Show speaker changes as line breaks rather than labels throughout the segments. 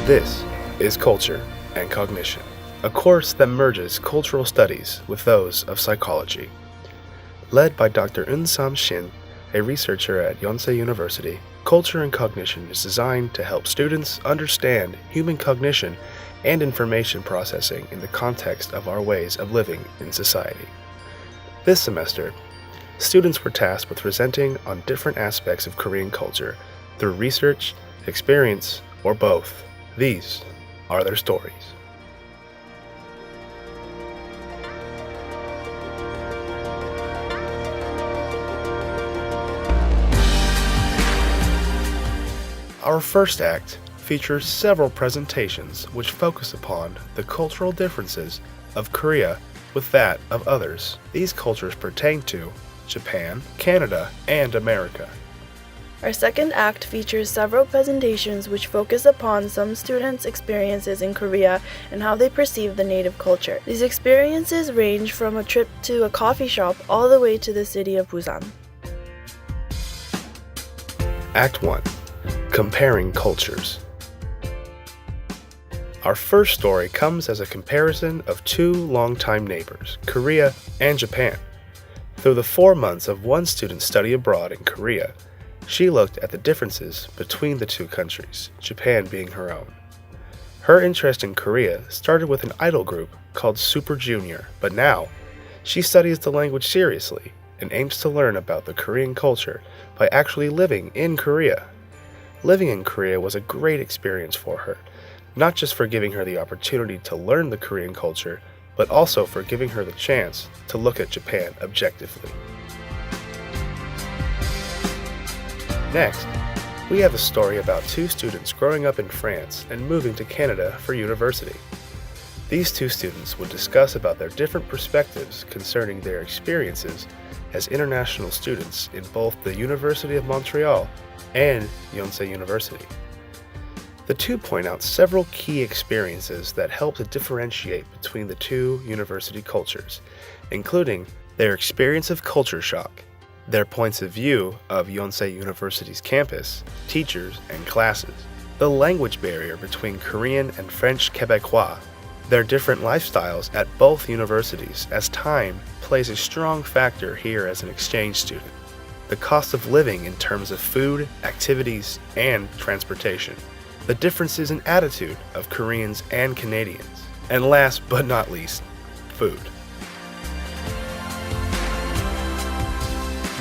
This is Culture and Cognition, a course that merges cultural studies with those of psychology. Led by Dr. Eun-Sam Shin, a researcher at Yonsei University, Culture and Cognition is designed to help students understand human cognition and information processing in the context of our ways of living in society. This semester, students were tasked with presenting on different aspects of Korean culture through research, experience, or both. These are their stories. Our first act features several presentations which focus upon the cultural differences of Korea with that of others. These cultures pertain to Japan, Canada, and America.
Our second act features several presentations which focus upon some students' experiences in Korea and how they perceive the native culture. These experiences range from a trip to a coffee shop all the way to the city of Busan.
Act 1. Comparing Cultures. Our first story comes as a comparison of two longtime neighbors, Korea and Japan. Through the 4 months of one student's study abroad in Korea, she looked at the differences between the two countries, Japan being her own. Her interest in Korea started with an idol group called Super Junior, but now she studies the language seriously and aims to learn about the Korean culture by actually living in Korea. Living in Korea was a great experience for her, not just for giving her the opportunity to learn the Korean culture, but also for giving her the chance to look at Japan objectively. Next, we have a story about two students growing up in France and moving to Canada for university. These two students would discuss about their different perspectives concerning their experiences as international students in both the University of Montreal and Yonsei University. The two point out several key experiences that help to differentiate between the two university cultures, including their experience of culture shock, their points of view of Yonsei University's campus, teachers, and classes, the language barrier between Korean and French Quebecois, their different lifestyles at both universities as time plays a strong factor here as an exchange student, the cost of living in terms of food, activities, and transportation, the differences in attitude of Koreans and Canadians, and last but not least, food.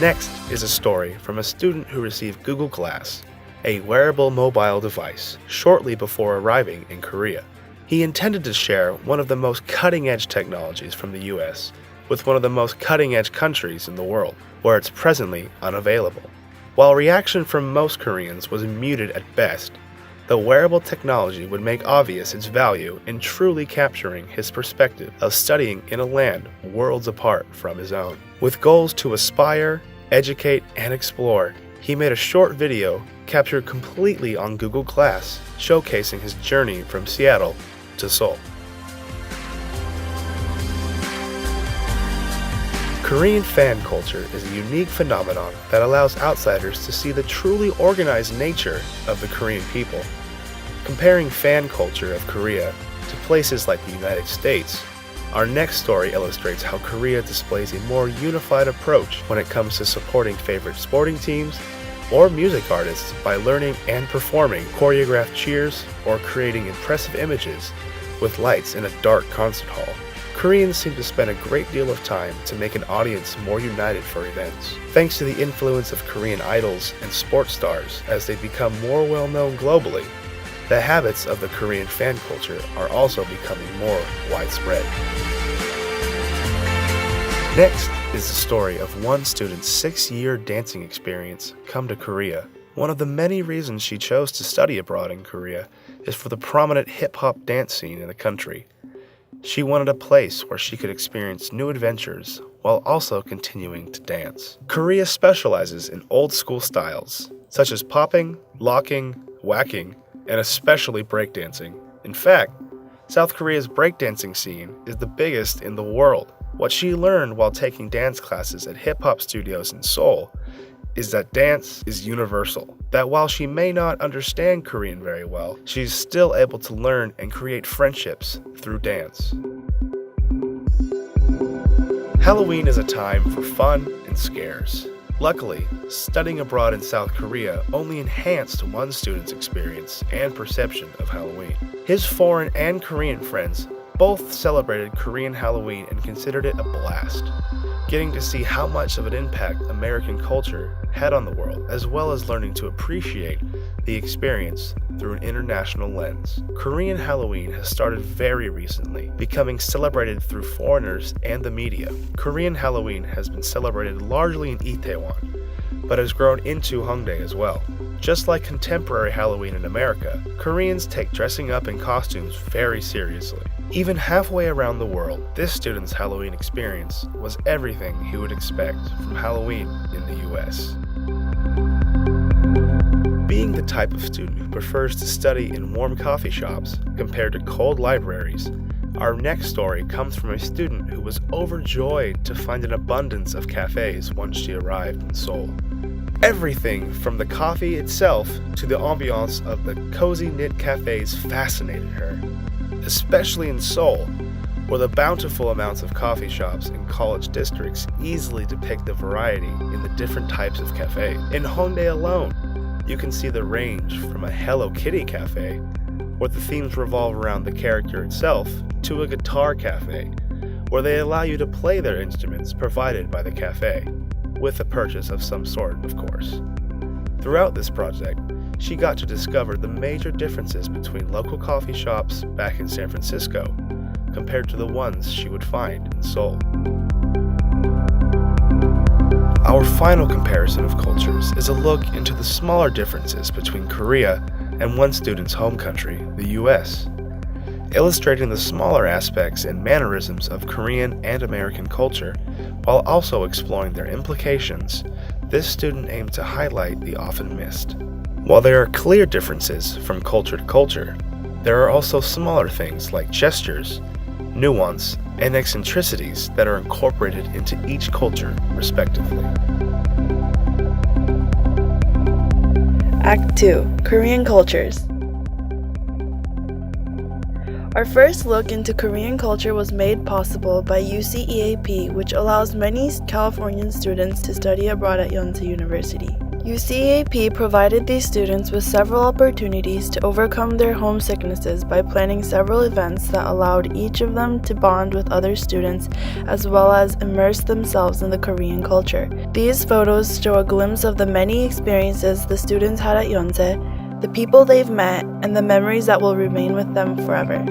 Next is a story from a student who received Google Glass, a wearable mobile device, shortly before arriving in Korea. He intended to share one of the most cutting-edge technologies from the US with one of the most cutting-edge countries in the world, where it's presently unavailable. While reaction from most Koreans was muted at best, the wearable technology would make obvious its value in truly capturing his perspective of studying in a land worlds apart from his own. With goals to aspire, educate, and explore, he made a short video captured completely on Google Glass, showcasing his journey from Seattle to Seoul. Korean fan culture is a unique phenomenon that allows outsiders to see the truly organized nature of the Korean people. Comparing fan culture of Korea to places like the United States, our next story illustrates how Korea displays a more unified approach when it comes to supporting favorite sporting teams or music artists by learning and performing choreographed cheers or creating impressive images with lights in a dark concert hall. Koreans seem to spend a great deal of time to make an audience more united for events. Thanks to the influence of Korean idols and sports stars as they become more well-known globally, the habits of the Korean fan culture are also becoming more widespread. Next is the story of one student's 6-year dancing experience come to Korea. One of the many reasons she chose to study abroad in Korea is for the prominent hip-hop dance scene in the country. She wanted a place where she could experience new adventures while also continuing to dance. Korea specializes in old-school styles, such as popping, locking, whacking, and especially breakdancing. In fact, South Korea's breakdancing scene is the biggest in the world. What she learned while taking dance classes at hip-hop studios in Seoul is that dance is universal. That while she may not understand Korean very well, she's still able to learn and create friendships through dance. Halloween is a time for fun and scares. Luckily, studying abroad in South Korea only enhanced one student's experience and perception of Halloween. His foreign and Korean friends both celebrated Korean Halloween and considered it a blast, getting to see how much of an impact American culture had on the world, as well as learning to appreciate the experience through an international lens. Korean Halloween has started very recently, becoming celebrated through foreigners and the media. Korean Halloween has been celebrated largely in Itaewon, but has grown into Hongdae as well. Just like contemporary Halloween in America, Koreans take dressing up in costumes very seriously. Even halfway around the world, this student's Halloween experience was everything he would expect from Halloween in the US. Being the type of student who prefers to study in warm coffee shops compared to cold libraries, our next story comes from a student who was overjoyed to find an abundance of cafes once she arrived in Seoul. Everything from the coffee itself to the ambiance of the cozy knit cafes fascinated her, especially in Seoul, where the bountiful amounts of coffee shops in college districts easily depict the variety in the different types of cafe. In Hongdae alone, you can see the range from a Hello Kitty cafe, where the themes revolve around the character itself, to a guitar cafe, where they allow you to play their instruments provided by the cafe, with a purchase of some sort, of course. Throughout this project, she got to discover the major differences between local coffee shops back in San Francisco compared to the ones she would find in Seoul. Our final comparison of cultures is a look into the smaller differences between Korea and one student's home country, the US. Illustrating the smaller aspects and mannerisms of Korean and American culture, while also exploring their implications, this student aimed to highlight the often missed. While there are clear differences from culture to culture, there are also smaller things like gestures, nuance, and eccentricities that are incorporated into each culture, respectively.
Act 2. Korean Cultures. Our first look into Korean culture was made possible by UCEAP, which allows many Californian students to study abroad at Yonsei University. UCEAP provided these students with several opportunities to overcome their homesicknesses by planning several events that allowed each of them to bond with other students as well as immerse themselves in the Korean culture. These photos show a glimpse of the many experiences the students had at Yonsei, the people they've met, and the memories that will remain with them forever.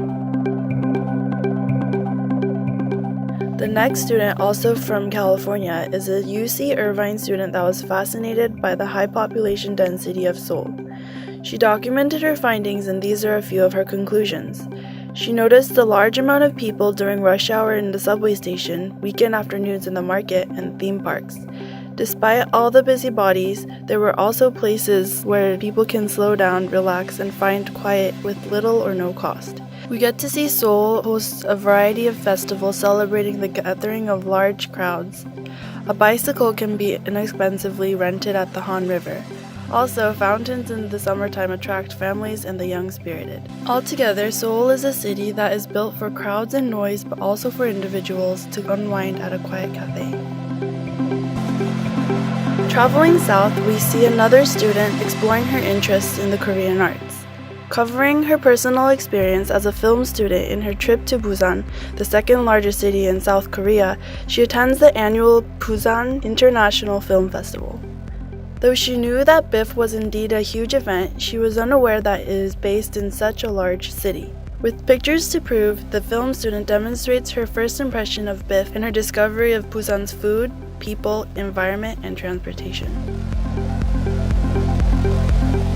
The next student, also from California, is a UC Irvine student that was fascinated by the high population density of Seoul. She documented her findings, and these are a few of her conclusions. She noticed the large amount of people during rush hour in the subway station, weekend afternoons in the market, and theme parks. Despite all the busybodies, there were also places where people can slow down, relax, and find quiet with little or no cost. We get to see Seoul host a variety of festivals celebrating the gathering of large crowds. A bicycle can be inexpensively rented at the Han River. Also, fountains in the summertime attract families and the young-spirited. Altogether, Seoul is a city that is built for crowds and noise, but also for individuals to unwind at a quiet cafe. Traveling south, we see another student exploring her interests in the Korean arts. Covering her personal experience as a film student in her trip to Busan, the second largest city in South Korea, she attends the annual Busan International Film Festival. Though she knew that BIF was indeed a huge event, she was unaware that it is based in such a large city. With pictures to prove, the film student demonstrates her first impression of BIF in her discovery of Busan's food, people, environment, and transportation.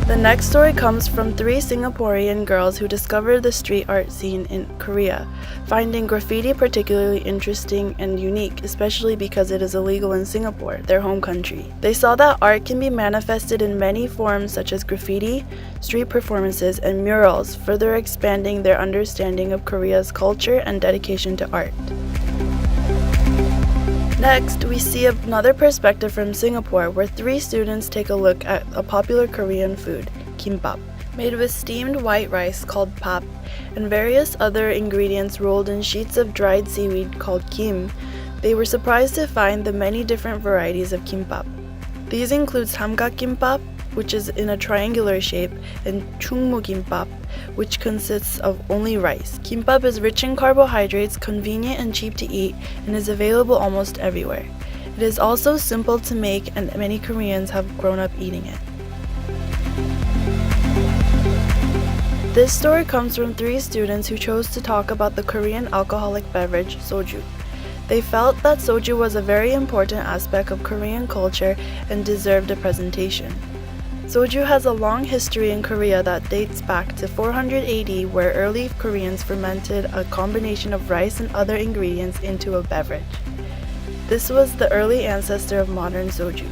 The next story comes from 3 Singaporean girls who discovered the street art scene in Korea, finding graffiti particularly interesting and unique, especially because it is illegal in Singapore, their home country. They saw that art can be manifested in many forms such as graffiti, street performances, and murals, further expanding their understanding of Korea's culture and dedication to art. Next, we see another perspective from Singapore where 3 students take a look at a popular Korean food, kimbap, made with steamed white rice called pap and various other ingredients rolled in sheets of dried seaweed called kim. They were surprised to find the many different varieties of kimbap. These include samgak kimbap, which is in a triangular shape, and chungmu kimbap, which consists of only rice. Kimbap is rich in carbohydrates, convenient and cheap to eat, and is available almost everywhere. It is also simple to make, and many Koreans have grown up eating it. This story comes from 3 students who chose to talk about the Korean alcoholic beverage, soju. They felt that soju was a very important aspect of Korean culture and deserved a presentation. Soju has a long history in Korea that dates back to 400 AD, where early Koreans fermented a combination of rice and other ingredients into a beverage. This was the early ancestor of modern soju.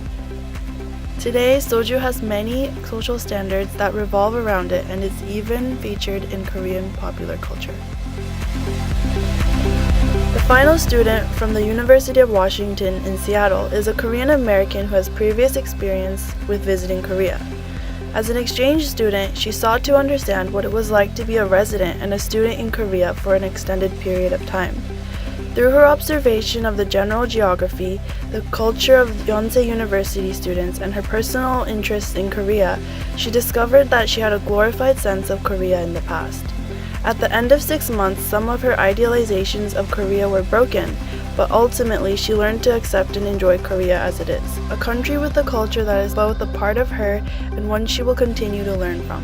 Today, soju has many social standards that revolve around it and is even featured in Korean popular culture. The final student from the University of Washington in Seattle is a Korean American who has previous experience with visiting Korea. As an exchange student, she sought to understand what it was like to be a resident and a student in Korea for an extended period of time. Through her observation of the general geography, the culture of Yonsei University students, and her personal interest in Korea, she discovered that she had a glorified sense of Korea in the past. At the end of 6 months, some of her idealizations of Korea were broken, but ultimately she learned to accept and enjoy Korea as it is, a country with a culture that is both a part of her and one she will continue to learn from.